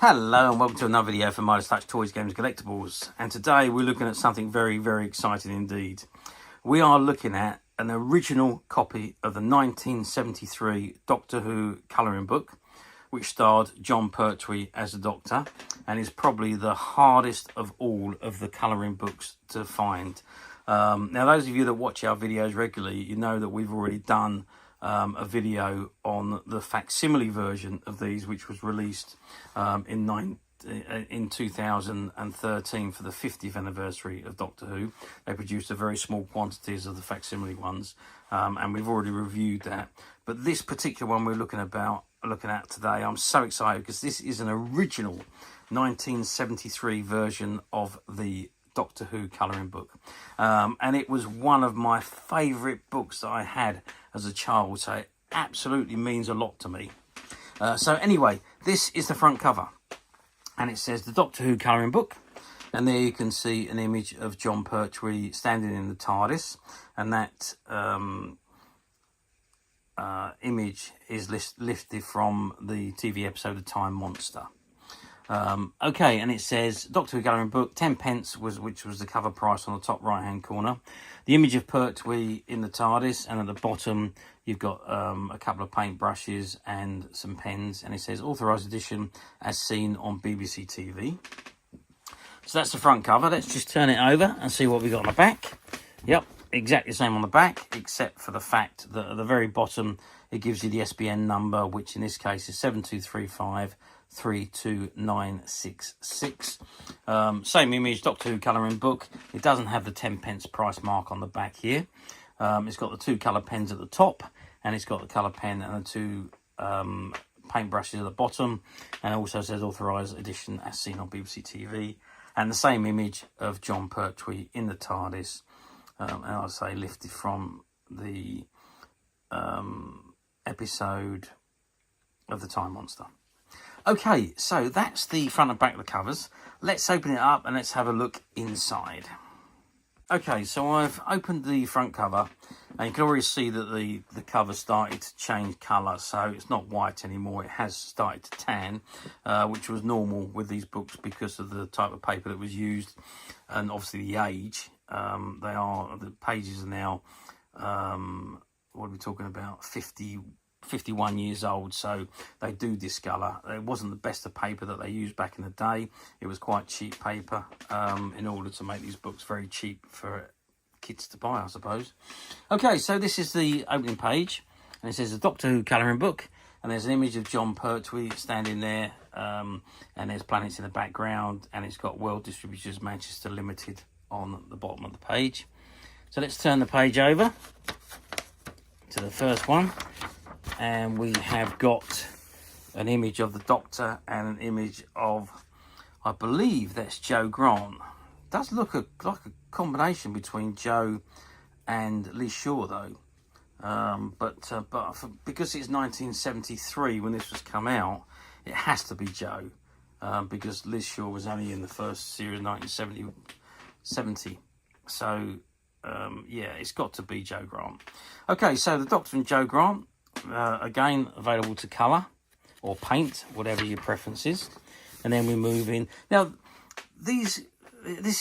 Hello and welcome to another video for Midas Touch Toys, Games, Collectibles. And today we're looking at something very, very exciting indeed. We are looking at an original copy of the 1973 Doctor Who colouring book, which starred Jon Pertwee as the Doctor, and is probably the hardest of all of the colouring books to find. Now, those of you that watch our videos regularly, you know that we've already done a video on the facsimile version of these, which was released in 2013 for the 50th anniversary of Doctor Who. They produced a very small quantities of the facsimile ones, and we've already reviewed that. But this particular one we're looking at today, I'm so excited because this is an original 1973 version of the Doctor Who colouring book, and it was one of my favourite books that I had as a child, so it absolutely means a lot to me. So anyway, this is the front cover, and it says the Doctor Who colouring book, and there you can see an image of Jon Pertwee standing in the TARDIS, and that image is lifted from the TV episode of Time Monster. Okay, and it says Doctor Who colouring book, 10p, which was the cover price on the top right hand corner. The image of Pertwee in the TARDIS, and at the bottom you've got a couple of paint brushes and some pens, and it says authorised edition as seen on BBC TV. So that's the front cover. Let's just turn it over and see what we got on the back. Yep, exactly the same on the back, except for the fact that at the very bottom it gives you the SBN number, which in this case is 7235 32966. Same image, Doctor Who colouring book. It doesn't have the 10p price mark on the back here. It's got the two colour pens at the top, and it's got the colour pen and the two paint brushes at the bottom, and it also says authorised edition as seen on BBC TV, and the same image of Jon Pertwee in the TARDIS, and I'll say lifted from the episode of the Time Monster. Okay, so that's the front and back of the covers. Let's open it up and let's have a look inside. Okay, so I've opened the front cover, and you can already see that the cover started to change colour, so it's not white anymore. It has started to tan, which was normal with these books because of the type of paper that was used, and obviously the age. The pages are now, what are we talking about, 51 years old, so they do discolour. It wasn't the best of paper that they used back in the day. It was quite cheap paper in order to make these books very cheap for kids to buy, I suppose. Okay, so this is the opening page, and it says the Doctor Who colouring book, and there's an image of Jon Pertwee standing there, and there's planets in the background, and it's got World Distributors Manchester Limited on the bottom of the page. So let's turn the page over to the first one. And we have got an image of the Doctor and an image of, I believe that's Joe Grant. It does look like a combination between Joe and Liz Shaw, though. Because it's 1973 when this was come out, it has to be Joe, because Liz Shaw was only in the first series, 1970. So yeah, it's got to be Joe Grant. Okay, so the Doctor and Joe Grant. Again, available to colour or paint, whatever your preference is. And then we move in. Now, this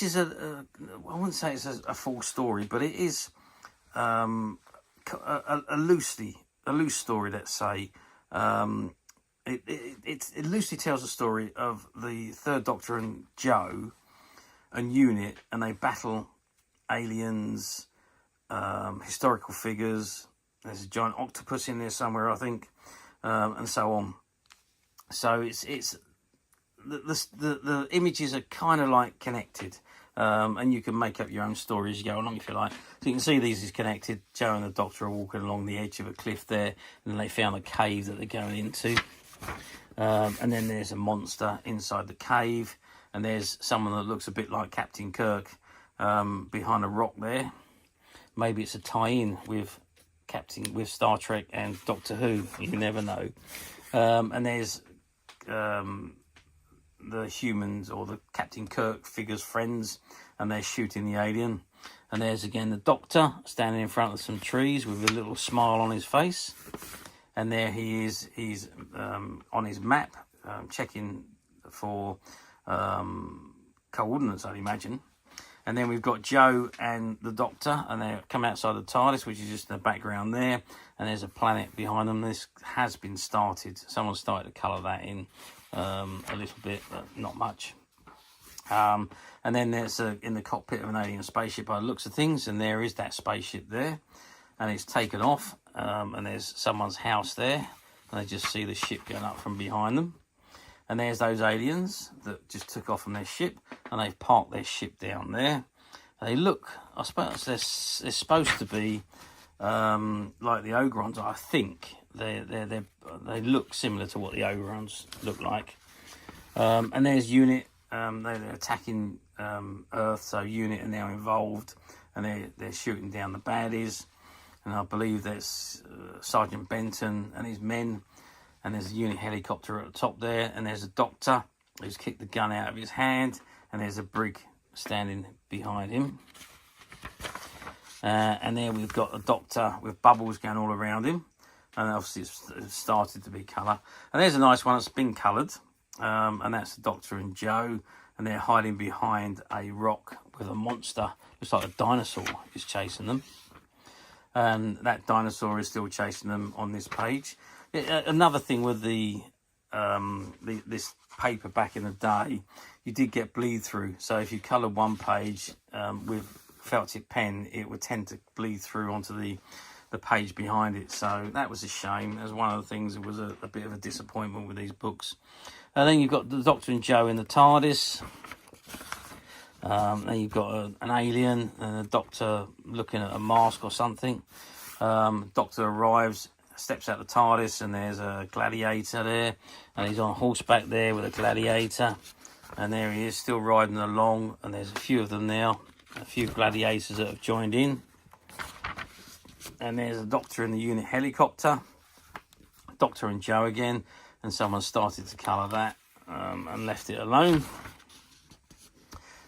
is I wouldn't say it's a full story, but it is a loose story, let's say. It loosely tells the story of the Third Doctor and Joe and Unit, and they battle aliens, historical figures. There's a giant octopus in there somewhere, I think, and so on. So it's the images are kind of like connected, and you can make up your own story as you go along if you like. So you can see these is connected. Joe and the Doctor are walking along the edge of a cliff there, and then they found a cave that they're going into, and then there's a monster inside the cave, and there's someone that looks a bit like Captain Kirk behind a rock there. Maybe it's a tie-in with Star Trek and Doctor Who, you never know. And there's the humans, or the Captain Kirk figure's friends, and they're shooting the alien. And there's again the Doctor standing in front of some trees with a little smile on his face. And there he is, he's on his map, checking for coordinates, I'd imagine. And then we've got Joe and the Doctor, and they come outside the TARDIS, which is just in the background there. And there's a planet behind them. This has been started. Someone started to colour that in a little bit, but not much. And then there's in the cockpit of an alien spaceship by the looks of things, and there is that spaceship there, and it's taken off, and there's someone's house there, and they just see the ship going up from behind them. And there's those aliens that just took off from their ship, and they've parked their ship down there. They look, I suppose they're supposed to be like the Ogrons. I think they look similar to what the Ogrons look like. And there's Unit. They're attacking Earth, so Unit are now involved, and they're shooting down the baddies. And I believe there's Sergeant Benton and his men. And there's a Unit helicopter at the top there, and there's a Doctor who's kicked the gun out of his hand, and there's a brig standing behind him. And there we've got a Doctor with bubbles going all around him, and obviously it's started to be colour. And there's a nice one that's been coloured, and that's the Doctor and Joe, and they're hiding behind a rock with a monster. Looks like a dinosaur is chasing them, and that dinosaur is still chasing them on this page. Another thing with this paper back in the day, you did get bleed through. So if you coloured one page with felt tip pen, it would tend to bleed through onto the page behind it. So that was a shame. As one of the things that was a bit of a disappointment with these books. And then you've got the Doctor and Joe in the TARDIS. Then you've got an alien and a Doctor looking at a mask or something. Doctor arrives, steps out the TARDIS, and there's a gladiator there, and he's on horseback there with a gladiator, and there he is still riding along, and there's a few of them now, a few gladiators that have joined in. And there's a Doctor in the Unit helicopter, Doctor and Joe again, and someone started to colour that and left it alone.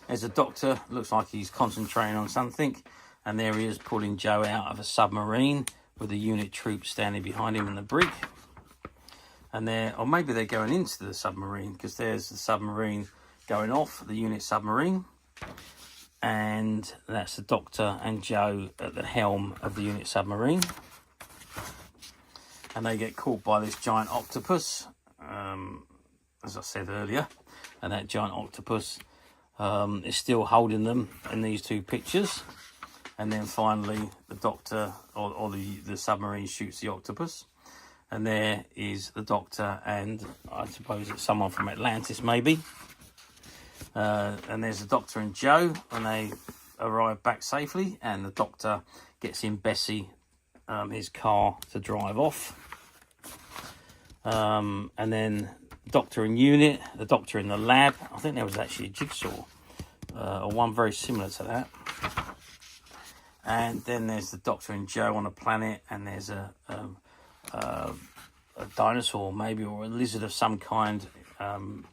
There's a Doctor, looks like he's concentrating on something, and there he is pulling Joe out of a submarine with the Unit troops standing behind him in the brig. And or maybe they're going into the submarine, because there's the submarine going off, the Unit submarine. And that's the Doctor and Joe at the helm of the Unit submarine. And they get caught by this giant octopus, as I said earlier. And that giant octopus is still holding them in these two pictures. And then finally, the Doctor or the submarine shoots the octopus. And there is the Doctor, and I suppose it's someone from Atlantis, maybe. And there's the Doctor and Joe, and they arrive back safely. And the Doctor gets in Bessie, his car, to drive off. And then Doctor and Unit, the Doctor in the lab. I think there was actually a jigsaw, or one very similar to that. And then there's the Doctor and Joe on a planet, and there's a dinosaur maybe, or a lizard of some kind,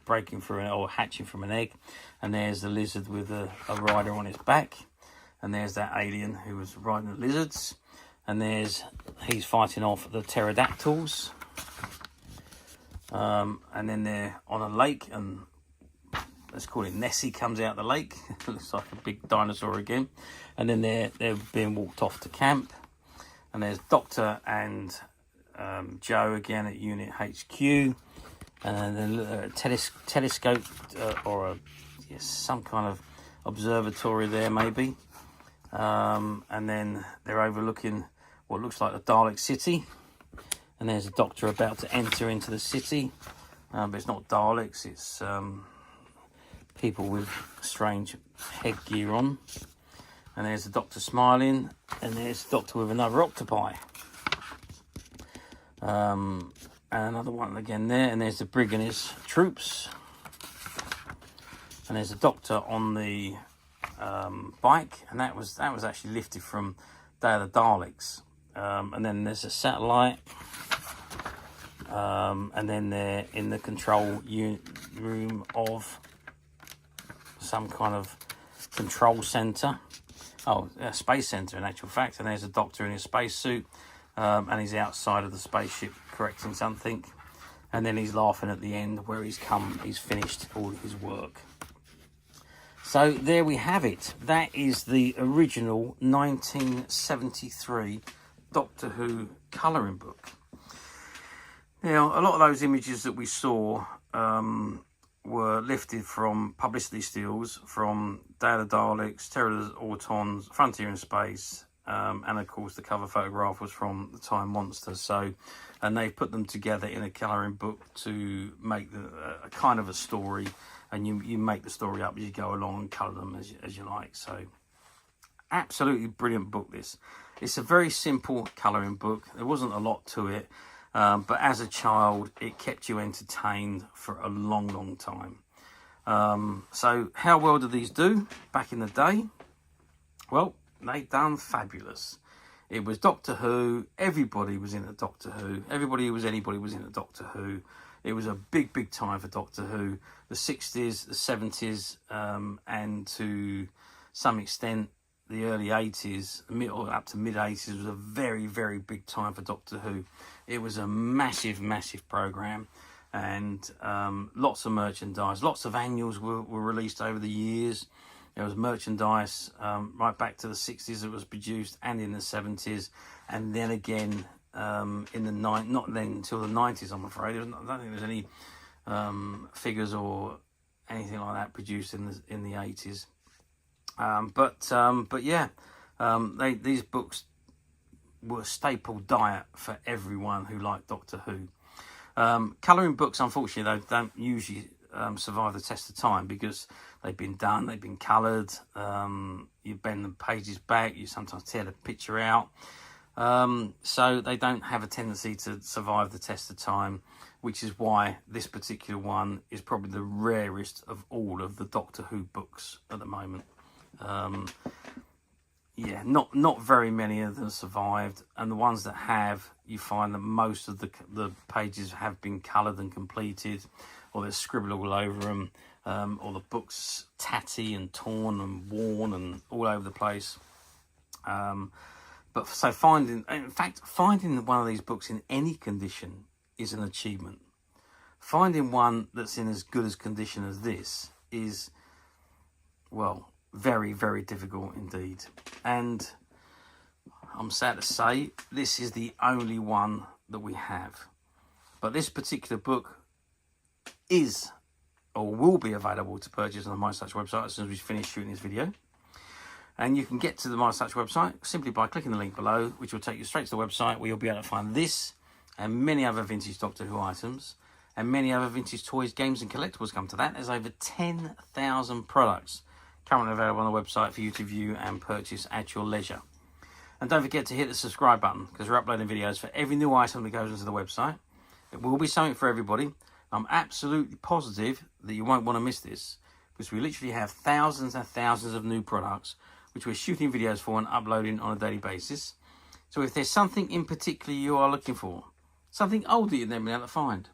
breaking through or hatching from an egg. And there's the lizard with a rider on its back. And there's that alien who was riding the lizards. And he's fighting off the pterodactyls. And then they're on a lake, and let's call it Nessie comes out the lake. Looks like a big dinosaur again. And then they're being walked off to camp. And there's Doctor and Joe again at Unit HQ. And then a telescope or some kind of observatory there maybe. And then they're overlooking what looks like the Dalek city. And there's a Doctor about to enter into the city. But it's not Daleks, it's people with strange headgear on. And there's the Doctor smiling, and there's the Doctor with another octopi. And another one again there, and there's the brig and his troops. And there's the Doctor on the bike, and that was actually lifted from Day of the Daleks. And then there's a satellite, and then they're in the control room of some kind of control centre. Oh, a space centre in actual fact. And there's a Doctor in his spacesuit, and he's outside of the spaceship correcting something. And then he's laughing at the end where he's finished all his work. So there we have it. That is the original 1973 Doctor Who colouring book. Now, a lot of those images that we saw were lifted from publicity stills from Day of the Daleks, Terror of the Autons, Frontier in Space, and of course the cover photograph was from the Time Monster. So, and they've put them together in a colouring book to make a kind of a story, and you make the story up as you go along and colour them as you like. So, absolutely brilliant book this. It's a very simple colouring book. There wasn't a lot to it. But as a child, it kept you entertained for a long, long time. So how well did these do back in the day? Well, they done fabulous. It was Doctor Who. Everybody was in a Doctor Who. Anybody was in a Doctor Who. It was a big, big time for Doctor Who. The 60s, the 70s, and to some extent, the early 80s, up to mid-80s was a very, very big time for Doctor Who. It was a massive, massive programme, and lots of merchandise. Lots of annuals were released over the years. There was merchandise right back to the 60s that was produced, and in the 70s, and then again in the not then until the 90s, I'm afraid. I don't think there's any figures or anything like that produced in the 80s. But yeah, these books were a staple diet for everyone who liked Doctor Who. Colouring books, unfortunately, they don't usually survive the test of time because they've been done, they've been coloured. You bend the pages back, you sometimes tear the picture out. So they don't have a tendency to survive the test of time, which is why this particular one is probably the rarest of all of the Doctor Who books at the moment. Yeah, not very many of them survived, and the ones that have, you find that most of the pages have been coloured and completed, or there's scribble all over them, or the book's tatty and torn and worn and all over the place. But so finding one of these books in any condition is an achievement. Finding one that's in as good as condition as this is, well, very, very difficult indeed. And I'm sad to say, this is the only one that we have. But this particular book is, or will be, available to purchase on the My Such website as soon as we finish shooting this video. And you can get to the My Such website simply by clicking the link below, which will take you straight to the website where you'll be able to find this and many other vintage Doctor Who items, and many other vintage toys, games and collectibles come to that. There's over 10,000 products currently available on the website for you to view and purchase at your leisure. And don't forget to hit the subscribe button, because we're uploading videos for every new item that goes into the website. It will be something for everybody. I'm absolutely positive that you won't want to miss this, because we literally have thousands and thousands of new products which we're shooting videos for and uploading on a daily basis. So if there's something in particular you are looking for, something old that you've never been able to find,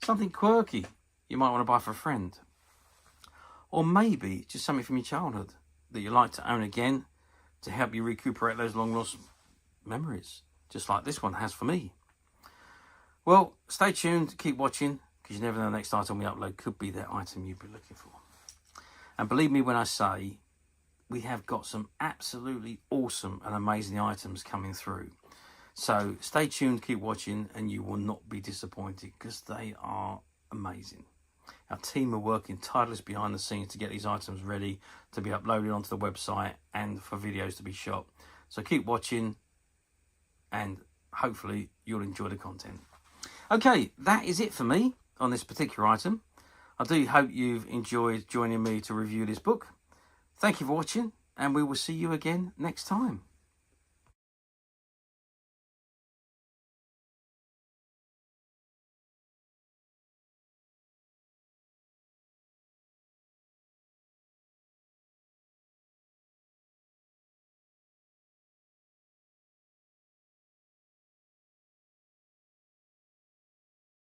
something quirky you might want to buy for a friend, or maybe just something from your childhood that you like to own again to help you recuperate those long lost memories, just like this one has for me. Well, stay tuned, keep watching, because you never know the next item we upload could be that item you've been looking for. And believe me when I say, we have got some absolutely awesome and amazing items coming through. So stay tuned, keep watching, and you will not be disappointed, because they are amazing. Our team are working tireless behind the scenes to get these items ready to be uploaded onto the website and for videos to be shot. So keep watching, and hopefully you'll enjoy the content. Okay, that is it for me on this particular item. I do hope you've enjoyed joining me to review this book. Thank you for watching, and we will see you again next time.